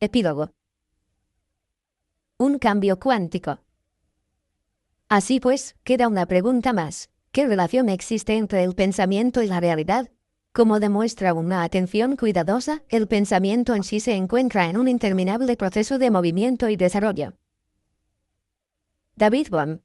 Epílogo. Un cambio cuántico. Así pues, queda una pregunta más. ¿Qué relación existe entre el pensamiento y la realidad? Como demuestra una atención cuidadosa, el pensamiento en sí se encuentra en un interminable proceso de movimiento y desarrollo. David Bohm.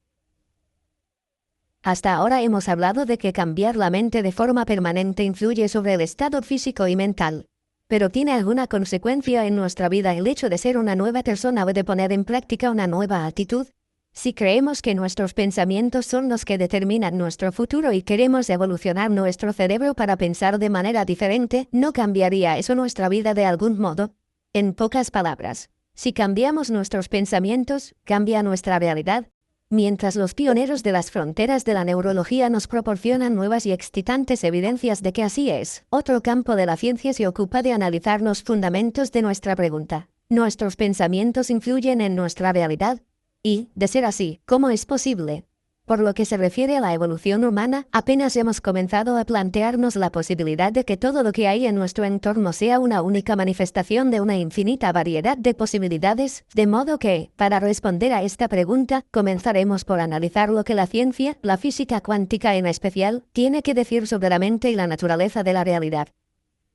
Hasta ahora hemos hablado de que cambiar la mente de forma permanente influye sobre el estado físico y mental. Pero ¿tiene alguna consecuencia en nuestra vida el hecho de ser una nueva persona o de poner en práctica una nueva actitud? Si creemos que nuestros pensamientos son los que determinan nuestro futuro y queremos evolucionar nuestro cerebro para pensar de manera diferente, ¿no cambiaría eso nuestra vida de algún modo? En pocas palabras, si cambiamos nuestros pensamientos, cambia nuestra realidad. Mientras los pioneros de las fronteras de la neurología nos proporcionan nuevas y excitantes evidencias de que así es, otro campo de la ciencia se ocupa de analizar los fundamentos de nuestra pregunta. ¿Nuestros pensamientos influyen en nuestra realidad? Y, de ser así, ¿cómo es posible? Por lo que se refiere a la evolución humana, apenas hemos comenzado a plantearnos la posibilidad de que todo lo que hay en nuestro entorno sea una única manifestación de una infinita variedad de posibilidades, de modo que, para responder a esta pregunta, comenzaremos por analizar lo que la ciencia, la física cuántica en especial, tiene que decir sobre la mente y la naturaleza de la realidad.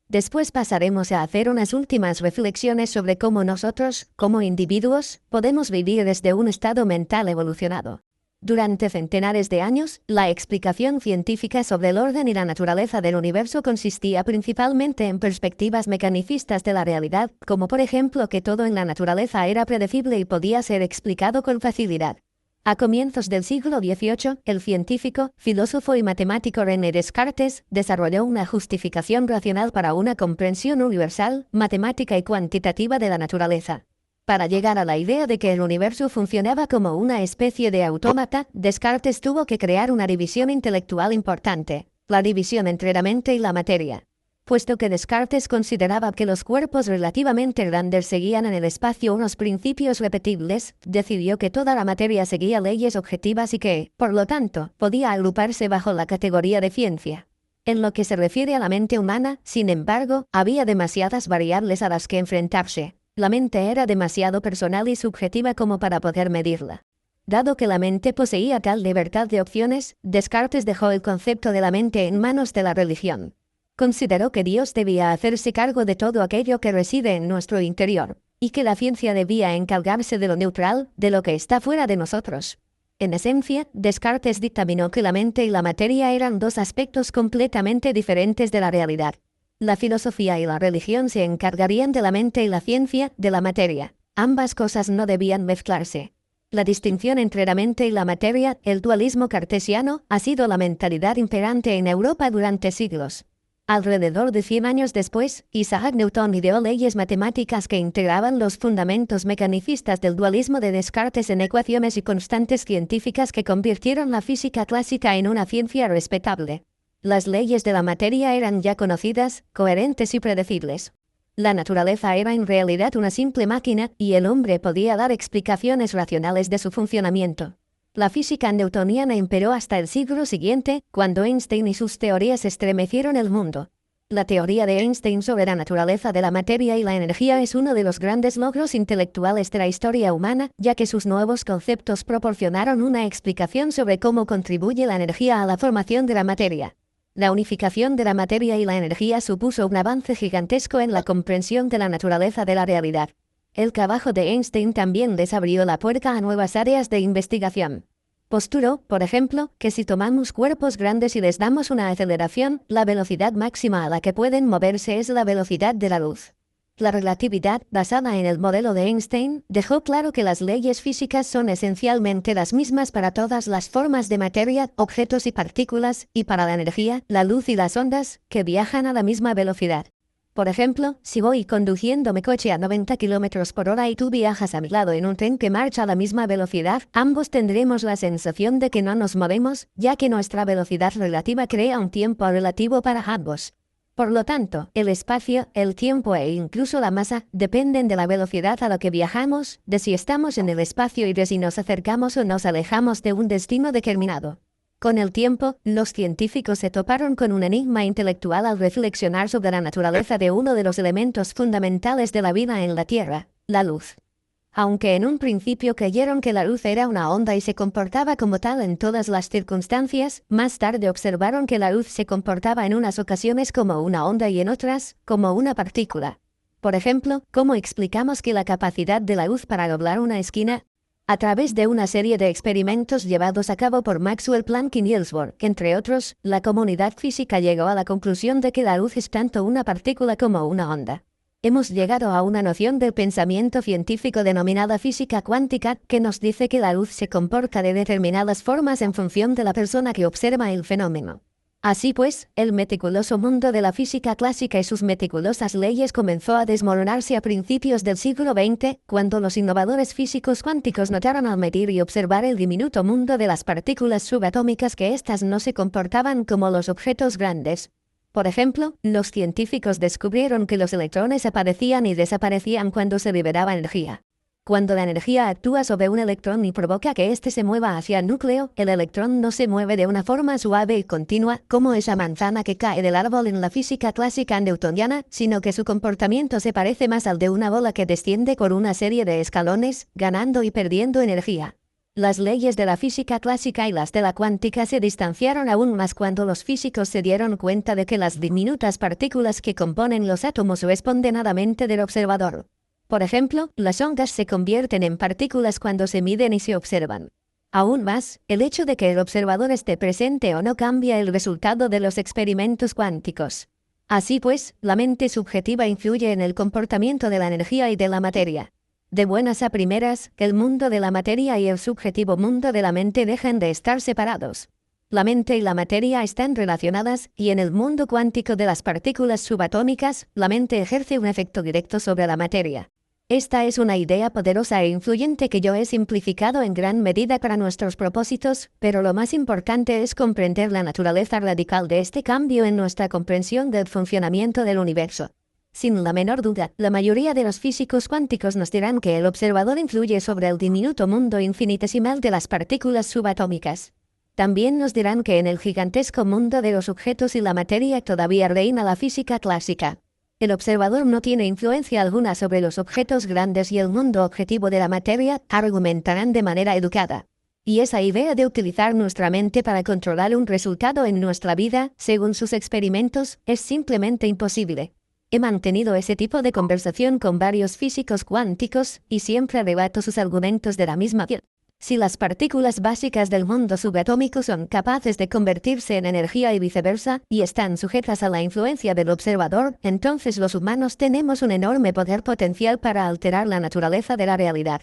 Después pasaremos a hacer unas últimas reflexiones sobre cómo nosotros, como individuos, podemos vivir desde un estado mental evolucionado. Durante centenares de años, la explicación científica sobre el orden y la naturaleza del universo consistía principalmente en perspectivas mecanicistas de la realidad, como por ejemplo que todo en la naturaleza era predecible y podía ser explicado con facilidad. A comienzos del siglo XVIII, el científico, filósofo y matemático René Descartes desarrolló una justificación racional para una comprensión universal, matemática y cuantitativa de la naturaleza. Para llegar a la idea de que el universo funcionaba como una especie de autómata, Descartes tuvo que crear una división intelectual importante, la división entre la mente y la materia. Puesto que Descartes consideraba que los cuerpos relativamente grandes seguían en el espacio unos principios repetibles, decidió que toda la materia seguía leyes objetivas y que, por lo tanto, podía agruparse bajo la categoría de ciencia. En lo que se refiere a la mente humana, sin embargo, había demasiadas variables a las que enfrentarse. La mente era demasiado personal y subjetiva como para poder medirla. Dado que la mente poseía tal libertad de opciones, Descartes dejó el concepto de la mente en manos de la religión. Consideró que Dios debía hacerse cargo de todo aquello que reside en nuestro interior, y que la ciencia debía encargarse de lo neutral, de lo que está fuera de nosotros. En esencia, Descartes dictaminó que la mente y la materia eran dos aspectos completamente diferentes de la realidad. La filosofía y la religión se encargarían de la mente y la ciencia de la materia. Ambas cosas no debían mezclarse. La distinción entre la mente y la materia, el dualismo cartesiano, ha sido la mentalidad imperante en Europa durante siglos. Alrededor de 100 años después, Isaac Newton ideó leyes matemáticas que integraban los fundamentos mecanicistas del dualismo de Descartes en ecuaciones y constantes científicas que convirtieron la física clásica en una ciencia respetable. Las leyes de la materia eran ya conocidas, coherentes y predecibles. La naturaleza era en realidad una simple máquina y el hombre podía dar explicaciones racionales de su funcionamiento. La física newtoniana imperó hasta el siglo siguiente, cuando Einstein y sus teorías estremecieron el mundo. La teoría de Einstein sobre la naturaleza de la materia y la energía es uno de los grandes logros intelectuales de la historia humana, ya que sus nuevos conceptos proporcionaron una explicación sobre cómo contribuye la energía a la formación de la materia. La unificación de la materia y la energía supuso un avance gigantesco en la comprensión de la naturaleza de la realidad. El trabajo de Einstein también les abrió la puerta a nuevas áreas de investigación. Postuló, por ejemplo, que si tomamos cuerpos grandes y les damos una aceleración, la velocidad máxima a la que pueden moverse es la velocidad de la luz. La relatividad, basada en el modelo de Einstein, dejó claro que las leyes físicas son esencialmente las mismas para todas las formas de materia, objetos y partículas, y para la energía, la luz y las ondas, que viajan a la misma velocidad. Por ejemplo, si voy conduciendo mi coche a 90 km por hora y tú viajas a mi lado en un tren que marcha a la misma velocidad, ambos tendremos la sensación de que no nos movemos, ya que nuestra velocidad relativa crea un tiempo relativo para ambos. Por lo tanto, el espacio, el tiempo e incluso la masa dependen de la velocidad a la que viajamos, de si estamos en el espacio y de si nos acercamos o nos alejamos de un destino determinado. Con el tiempo, los científicos se toparon con un enigma intelectual al reflexionar sobre la naturaleza de uno de los elementos fundamentales de la vida en la Tierra. La luz. Aunque en un principio creyeron que la luz era una onda y se comportaba como tal en todas las circunstancias, más tarde observaron que la luz se comportaba en unas ocasiones como una onda y en otras, como una partícula. Por ejemplo, ¿cómo explicamos que la capacidad de la luz para doblar una esquina? A través de una serie de experimentos llevados a cabo por Maxwell Planck y Niels Bohr, entre otros, la comunidad física llegó a la conclusión de que la luz es tanto una partícula como una onda. Hemos llegado a una noción del pensamiento científico denominada física cuántica, que nos dice que la luz se comporta de determinadas formas en función de la persona que observa el fenómeno. Así pues, el meticuloso mundo de la física clásica y sus meticulosas leyes comenzó a desmoronarse a principios del siglo XX, cuando los innovadores físicos cuánticos notaron al medir y observar el diminuto mundo de las partículas subatómicas que éstas no se comportaban como los objetos grandes. Por ejemplo, los científicos descubrieron que los electrones aparecían y desaparecían cuando se liberaba energía. Cuando la energía actúa sobre un electrón y provoca que éste se mueva hacia el núcleo, el electrón no se mueve de una forma suave y continua, como esa manzana que cae del árbol en la física clásica newtoniana, sino que su comportamiento se parece más al de una bola que desciende por una serie de escalones, ganando y perdiendo energía. Las leyes de la física clásica y las de la cuántica se distanciaron aún más cuando los físicos se dieron cuenta de que las diminutas partículas que componen los átomos responden a la mente del observador. Por ejemplo, las ondas se convierten en partículas cuando se miden y se observan. Aún más, el hecho de que el observador esté presente o no cambia el resultado de los experimentos cuánticos. Así pues, la mente subjetiva influye en el comportamiento de la energía y de la materia. De buenas a primeras, el mundo de la materia y el subjetivo mundo de la mente dejan de estar separados. La mente y la materia están relacionadas, y en el mundo cuántico de las partículas subatómicas, la mente ejerce un efecto directo sobre la materia. Esta es una idea poderosa e influyente que yo he simplificado en gran medida para nuestros propósitos, pero lo más importante es comprender la naturaleza radical de este cambio en nuestra comprensión del funcionamiento del universo. Sin la menor duda, la mayoría de los físicos cuánticos nos dirán que el observador influye sobre el diminuto mundo infinitesimal de las partículas subatómicas. También nos dirán que en el gigantesco mundo de los objetos y la materia todavía reina la física clásica. El observador no tiene influencia alguna sobre los objetos grandes y el mundo objetivo de la materia, argumentarán de manera educada. Y esa idea de utilizar nuestra mente para controlar un resultado en nuestra vida, según sus experimentos, es simplemente imposible. He mantenido ese tipo de conversación con varios físicos cuánticos, y siempre rebato sus argumentos de la misma manera. Si las partículas básicas del mundo subatómico son capaces de convertirse en energía y viceversa, y están sujetas a la influencia del observador, entonces los humanos tenemos un enorme poder potencial para alterar la naturaleza de la realidad.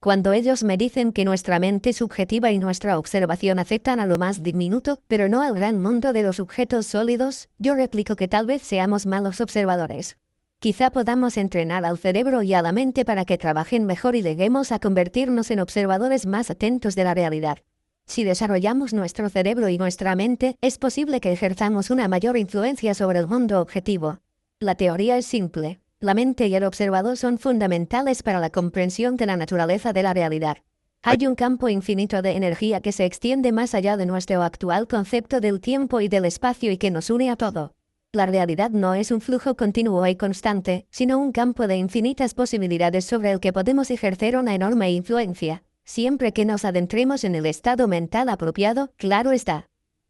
Cuando ellos me dicen que nuestra mente subjetiva y nuestra observación afectan a lo más diminuto, pero no al gran mundo de los objetos sólidos, yo replico que tal vez seamos malos observadores. Quizá podamos entrenar al cerebro y a la mente para que trabajen mejor y lleguemos a convertirnos en observadores más atentos de la realidad. Si desarrollamos nuestro cerebro y nuestra mente, es posible que ejerzamos una mayor influencia sobre el mundo objetivo. La teoría es simple. La mente y el observador son fundamentales para la comprensión de la naturaleza de la realidad. Hay un campo infinito de energía que se extiende más allá de nuestro actual concepto del tiempo y del espacio y que nos une a todo. La realidad no es un flujo continuo y constante, sino un campo de infinitas posibilidades sobre el que podemos ejercer una enorme influencia, siempre que nos adentremos en el estado mental apropiado, claro está.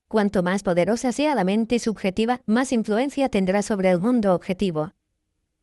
Cuanto más poderosa sea la mente subjetiva, más influencia tendrá sobre el mundo objetivo.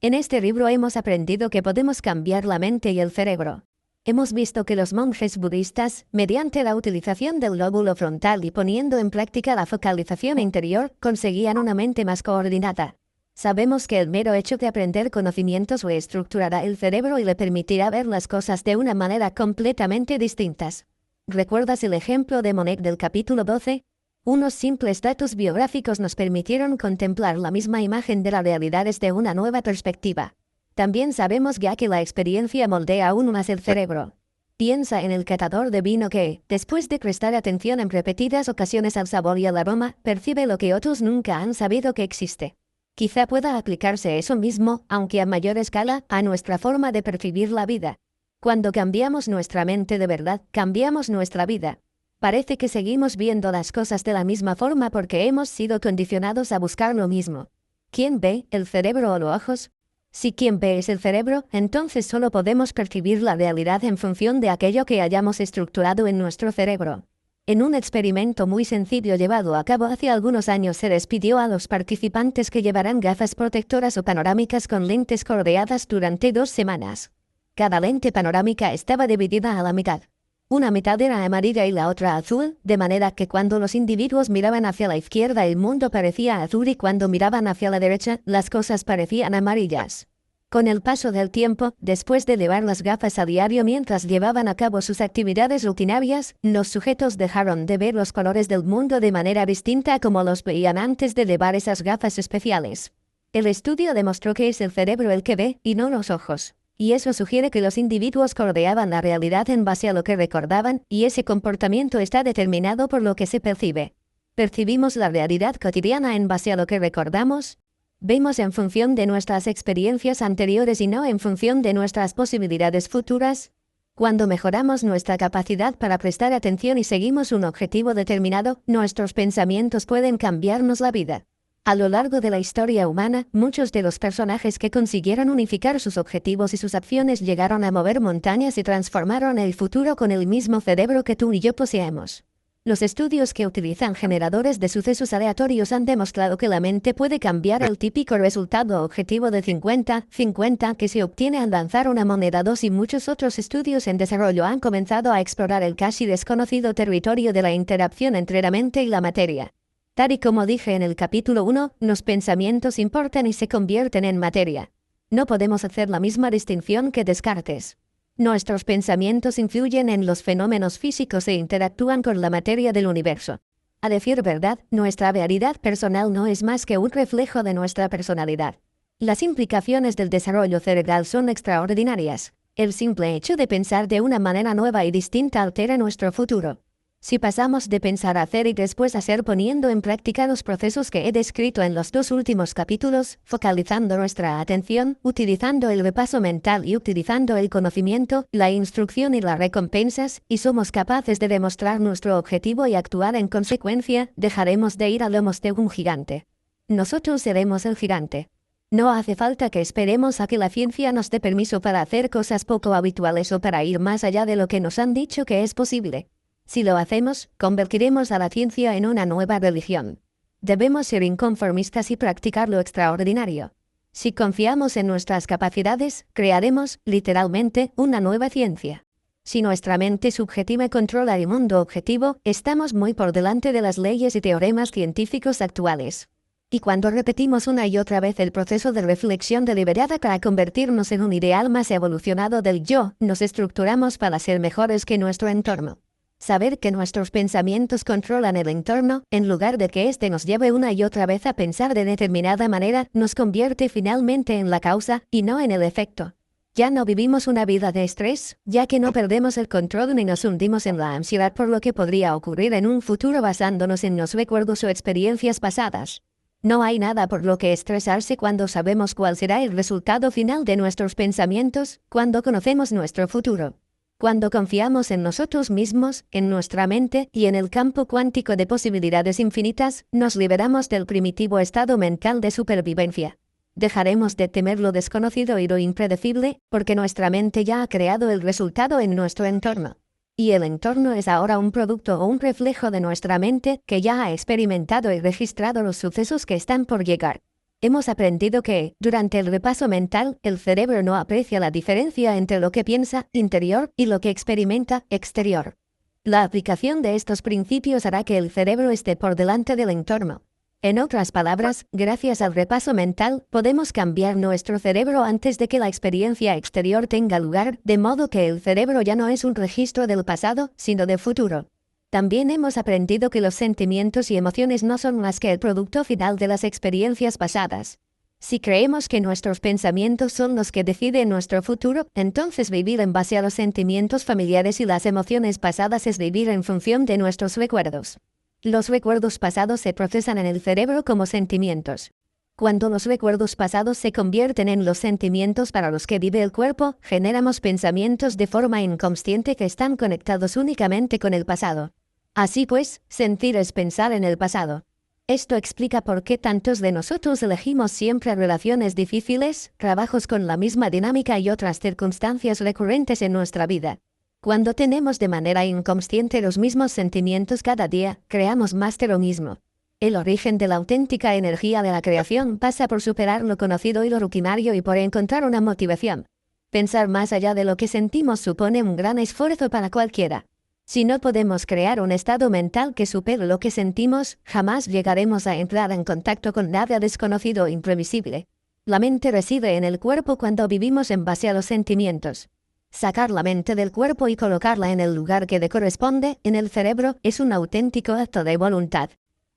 En este libro hemos aprendido que podemos cambiar la mente y el cerebro. Hemos visto que los monjes budistas, mediante la utilización del lóbulo frontal y poniendo en práctica la focalización interior, conseguían una mente más coordinada. Sabemos que el mero hecho de aprender conocimientos reestructurará el cerebro y le permitirá ver las cosas de una manera completamente distintas. ¿Recuerdas el ejemplo de Monet del capítulo 12? Unos simples datos biográficos nos permitieron contemplar la misma imagen de la realidad desde una nueva perspectiva. También sabemos ya que la experiencia moldea aún más el cerebro. Piensa en el catador de vino que, después de prestar atención en repetidas ocasiones al sabor y al aroma, percibe lo que otros nunca han sabido que existe. Quizá pueda aplicarse eso mismo, aunque a mayor escala, a nuestra forma de percibir la vida. Cuando cambiamos nuestra mente de verdad, cambiamos nuestra vida. Parece que seguimos viendo las cosas de la misma forma porque hemos sido condicionados a buscar lo mismo. ¿Quién ve, el cerebro o los ojos? Si quien ve es el cerebro, entonces solo podemos percibir la realidad en función de aquello que hayamos estructurado en nuestro cerebro. En un experimento muy sencillo llevado a cabo hace algunos años se les pidió a los participantes que llevaran gafas protectoras o panorámicas con lentes coloreadas durante 2 semanas. Cada lente panorámica estaba dividida a la mitad. Una mitad era amarilla y la otra azul, de manera que cuando los individuos miraban hacia la izquierda el mundo parecía azul y cuando miraban hacia la derecha las cosas parecían amarillas. Con el paso del tiempo, después de llevar las gafas a diario mientras llevaban a cabo sus actividades rutinarias, los sujetos dejaron de ver los colores del mundo de manera distinta como los veían antes de llevar esas gafas especiales. El estudio demostró que es el cerebro el que ve y no los ojos. Y eso sugiere que los individuos coloreaban la realidad en base a lo que recordaban, y ese comportamiento está determinado por lo que se percibe. ¿Percibimos la realidad cotidiana en base a lo que recordamos? ¿Vemos en función de nuestras experiencias anteriores y no en función de nuestras posibilidades futuras? Cuando mejoramos nuestra capacidad para prestar atención y seguimos un objetivo determinado, nuestros pensamientos pueden cambiarnos la vida. A lo largo de la historia humana, muchos de los personajes que consiguieron unificar sus objetivos y sus acciones llegaron a mover montañas y transformaron el futuro con el mismo cerebro que tú y yo poseemos. Los estudios que utilizan generadores de sucesos aleatorios han demostrado que la mente puede cambiar el típico resultado objetivo de 50-50 que se obtiene al lanzar una moneda 2 y muchos otros estudios en desarrollo han comenzado a explorar el casi desconocido territorio de la interacción entre la mente y la materia. Tal y como dije en el capítulo 1, los pensamientos importan y se convierten en materia. No podemos hacer la misma distinción que Descartes. Nuestros pensamientos influyen en los fenómenos físicos e interactúan con la materia del universo. A decir verdad, nuestra realidad personal no es más que un reflejo de nuestra personalidad. Las implicaciones del desarrollo cerebral son extraordinarias. El simple hecho de pensar de una manera nueva y distinta altera nuestro futuro. Si pasamos de pensar a hacer y después a ser poniendo en práctica los procesos que he descrito en los 2 últimos capítulos, focalizando nuestra atención, utilizando el repaso mental y utilizando el conocimiento, la instrucción y las recompensas, y somos capaces de demostrar nuestro objetivo y actuar en consecuencia, dejaremos de ir a lomos de un gigante. Nosotros seremos el gigante. No hace falta que esperemos a que la ciencia nos dé permiso para hacer cosas poco habituales o para ir más allá de lo que nos han dicho que es posible. Si lo hacemos, convertiremos a la ciencia en una nueva religión. Debemos ser inconformistas y practicar lo extraordinario. Si confiamos en nuestras capacidades, crearemos, literalmente, una nueva ciencia. Si nuestra mente subjetiva controla el mundo objetivo, estamos muy por delante de las leyes y teoremas científicos actuales. Y cuando repetimos una y otra vez el proceso de reflexión deliberada para convertirnos en un ideal más evolucionado del yo, nos estructuramos para ser mejores que nuestro entorno. Saber que nuestros pensamientos controlan el entorno, en lugar de que éste nos lleve una y otra vez a pensar de determinada manera, nos convierte finalmente en la causa, y no en el efecto. Ya no vivimos una vida de estrés, ya que no perdemos el control ni nos hundimos en la ansiedad por lo que podría ocurrir en un futuro basándonos en los recuerdos o experiencias pasadas. No hay nada por lo que estresarse cuando sabemos cuál será el resultado final de nuestros pensamientos, cuando conocemos nuestro futuro. Cuando confiamos en nosotros mismos, en nuestra mente y en el campo cuántico de posibilidades infinitas, nos liberamos del primitivo estado mental de supervivencia. Dejaremos de temer lo desconocido y lo impredecible, porque nuestra mente ya ha creado el resultado en nuestro entorno. Y el entorno es ahora un producto o un reflejo de nuestra mente que ya ha experimentado y registrado los sucesos que están por llegar. Hemos aprendido que, durante el repaso mental, el cerebro no aprecia la diferencia entre lo que piensa, interior, y lo que experimenta, exterior. La aplicación de estos principios hará que el cerebro esté por delante del entorno. En otras palabras, gracias al repaso mental, podemos cambiar nuestro cerebro antes de que la experiencia exterior tenga lugar, de modo que el cerebro ya no es un registro del pasado, sino del futuro. También hemos aprendido que los sentimientos y emociones no son más que el producto final de las experiencias pasadas. Si creemos que nuestros pensamientos son los que deciden nuestro futuro, entonces vivir en base a los sentimientos familiares y las emociones pasadas es vivir en función de nuestros recuerdos. Los recuerdos pasados se procesan en el cerebro como sentimientos. Cuando los recuerdos pasados se convierten en los sentimientos para los que vive el cuerpo, generamos pensamientos de forma inconsciente que están conectados únicamente con el pasado. Así pues, sentir es pensar en el pasado. Esto explica por qué tantos de nosotros elegimos siempre relaciones difíciles, trabajos con la misma dinámica y otras circunstancias recurrentes en nuestra vida. Cuando tenemos de manera inconsciente los mismos sentimientos cada día, creamos más de lo mismo. El origen de la auténtica energía de la creación pasa por superar lo conocido y lo rutinario y por encontrar una motivación. Pensar más allá de lo que sentimos supone un gran esfuerzo para cualquiera. Si no podemos crear un estado mental que supere lo que sentimos, jamás llegaremos a entrar en contacto con nada desconocido e imprevisible. La mente reside en el cuerpo cuando vivimos en base a los sentimientos. Sacar la mente del cuerpo y colocarla en el lugar que le corresponde, en el cerebro, es un auténtico acto de voluntad.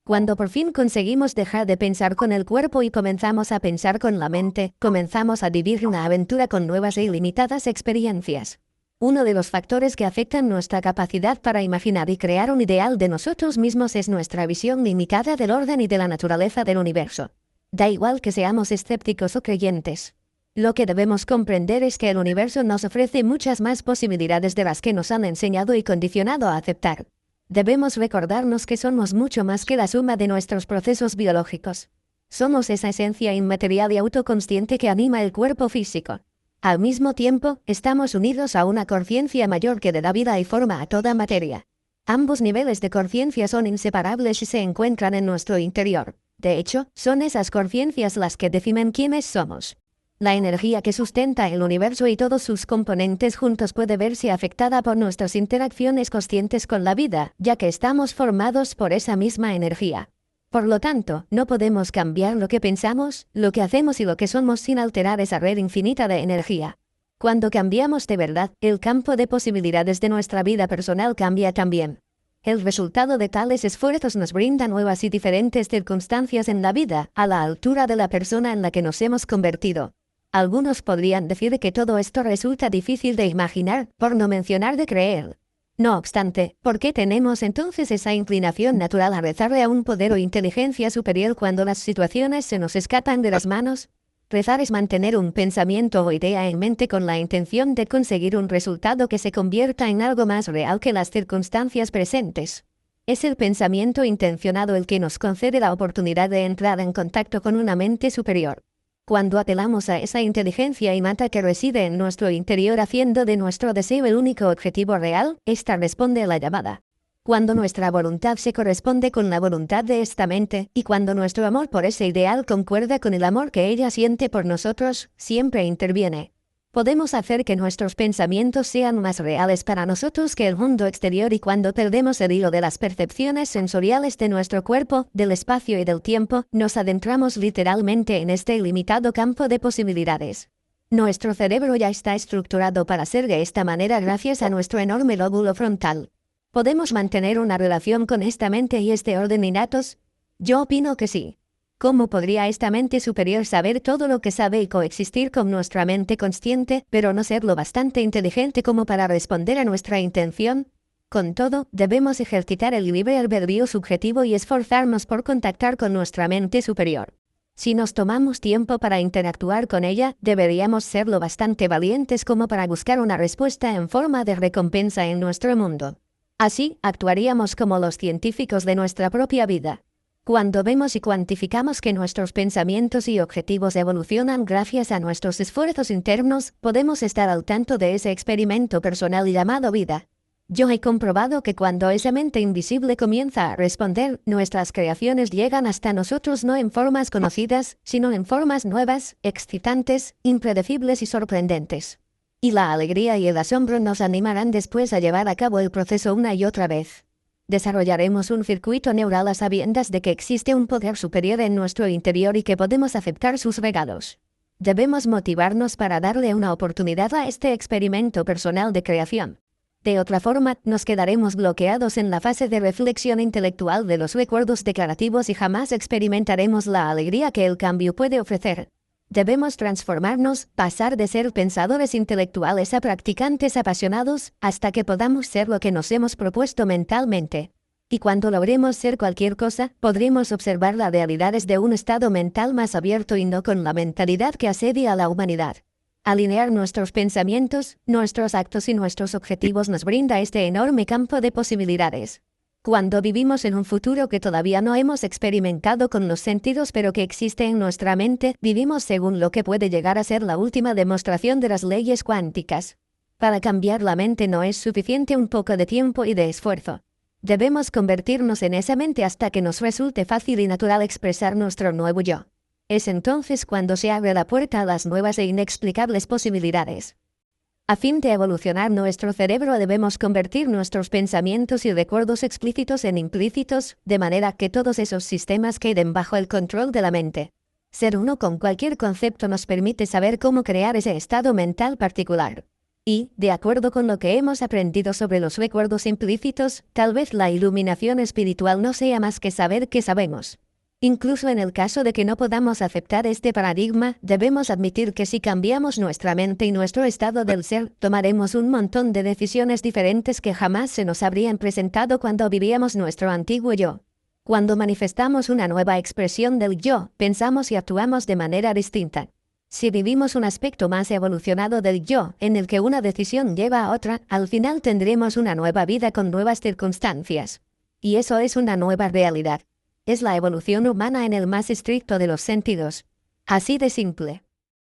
Cuando por fin conseguimos dejar de pensar con el cuerpo y comenzamos a pensar con la mente, comenzamos a vivir una aventura con nuevas e ilimitadas experiencias. Uno de los factores que afectan nuestra capacidad para imaginar y crear un ideal de nosotros mismos es nuestra visión limitada del orden y de la naturaleza del universo. Da igual que seamos escépticos o creyentes. Lo que debemos comprender es que el universo nos ofrece muchas más posibilidades de las que nos han enseñado y condicionado a aceptar. Debemos recordarnos que somos mucho más que la suma de nuestros procesos biológicos. Somos esa esencia inmaterial y autoconsciente que anima el cuerpo físico. Al mismo tiempo, estamos unidos a una conciencia mayor que da vida y forma a toda materia. Ambos niveles de conciencia son inseparables y se encuentran en nuestro interior. De hecho, son esas conciencias las que definen quiénes somos. La energía que sustenta el universo y todos sus componentes juntos puede verse afectada por nuestras interacciones conscientes con la vida, ya que estamos formados por esa misma energía. Por lo tanto, no podemos cambiar lo que pensamos, lo que hacemos y lo que somos sin alterar esa red infinita de energía. Cuando cambiamos de verdad, el campo de posibilidades de nuestra vida personal cambia también. El resultado de tales esfuerzos nos brinda nuevas y diferentes circunstancias en la vida, a la altura de la persona en la que nos hemos convertido. Algunos podrían decir que todo esto resulta difícil de imaginar, por no mencionar de creer. No obstante, ¿por qué tenemos entonces esa inclinación natural a rezarle a un poder o inteligencia superior cuando las situaciones se nos escapan de las manos? Rezar es mantener un pensamiento o idea en mente con la intención de conseguir un resultado que se convierta en algo más real que las circunstancias presentes. Es el pensamiento intencionado el que nos concede la oportunidad de entrar en contacto con una mente superior. Cuando apelamos a esa inteligencia innata que reside en nuestro interior haciendo de nuestro deseo el único objetivo real, ésta responde a la llamada. Cuando nuestra voluntad se corresponde con la voluntad de esta mente, y cuando nuestro amor por ese ideal concuerda con el amor que ella siente por nosotros, siempre interviene. Podemos hacer que nuestros pensamientos sean más reales para nosotros que el mundo exterior y cuando perdemos el hilo de las percepciones sensoriales de nuestro cuerpo, del espacio y del tiempo, nos adentramos literalmente en este ilimitado campo de posibilidades. Nuestro cerebro ya está estructurado para ser de esta manera gracias a nuestro enorme lóbulo frontal. ¿Podemos mantener una relación con esta mente y este orden innatos? Yo opino que sí. ¿Cómo podría esta mente superior saber todo lo que sabe y coexistir con nuestra mente consciente, pero no ser lo bastante inteligente como para responder a nuestra intención? Con todo, debemos ejercitar el libre albedrío subjetivo y esforzarnos por contactar con nuestra mente superior. Si nos tomamos tiempo para interactuar con ella, deberíamos ser lo bastante valientes como para buscar una respuesta en forma de recompensa en nuestro mundo. Así, actuaríamos como los científicos de nuestra propia vida. Cuando vemos y cuantificamos que nuestros pensamientos y objetivos evolucionan gracias a nuestros esfuerzos internos, podemos estar al tanto de ese experimento personal llamado vida. Yo he comprobado que cuando esa mente invisible comienza a responder, nuestras creaciones llegan hasta nosotros no en formas conocidas, sino en formas nuevas, excitantes, impredecibles y sorprendentes. Y la alegría y el asombro nos animarán después a llevar a cabo el proceso una y otra vez. Desarrollaremos un circuito neural a sabiendas de que existe un poder superior en nuestro interior y que podemos aceptar sus regalos. Debemos motivarnos para darle una oportunidad a este experimento personal de creación. De otra forma, nos quedaremos bloqueados en la fase de reflexión intelectual de los recuerdos declarativos y jamás experimentaremos la alegría que el cambio puede ofrecer. Debemos transformarnos, pasar de ser pensadores intelectuales a practicantes apasionados, hasta que podamos ser lo que nos hemos propuesto mentalmente. Y cuando logremos ser cualquier cosa, podremos observar las realidades de un estado mental más abierto y no con la mentalidad que asedia a la humanidad. Alinear nuestros pensamientos, nuestros actos y nuestros objetivos nos brinda este enorme campo de posibilidades. Cuando vivimos en un futuro que todavía no hemos experimentado con los sentidos pero que existe en nuestra mente, vivimos según lo que puede llegar a ser la última demostración de las leyes cuánticas. Para cambiar la mente no es suficiente un poco de tiempo y de esfuerzo. Debemos convertirnos en esa mente hasta que nos resulte fácil y natural expresar nuestro nuevo yo. Es entonces cuando se abre la puerta a las nuevas e inexplicables posibilidades. A fin de evolucionar nuestro cerebro debemos convertir nuestros pensamientos y recuerdos explícitos en implícitos, de manera que todos esos sistemas queden bajo el control de la mente. Ser uno con cualquier concepto nos permite saber cómo crear ese estado mental particular. Y, de acuerdo con lo que hemos aprendido sobre los recuerdos implícitos, tal vez la iluminación espiritual no sea más que saber que sabemos. Incluso en el caso de que no podamos aceptar este paradigma, debemos admitir que si cambiamos nuestra mente y nuestro estado del ser, tomaremos un montón de decisiones diferentes que jamás se nos habrían presentado cuando vivíamos nuestro antiguo yo. Cuando manifestamos una nueva expresión del yo, pensamos y actuamos de manera distinta. Si vivimos un aspecto más evolucionado del yo, en el que una decisión lleva a otra, al final tendremos una nueva vida con nuevas circunstancias. Y eso es una nueva realidad. Es la evolución humana en el más estricto de los sentidos. Así de simple.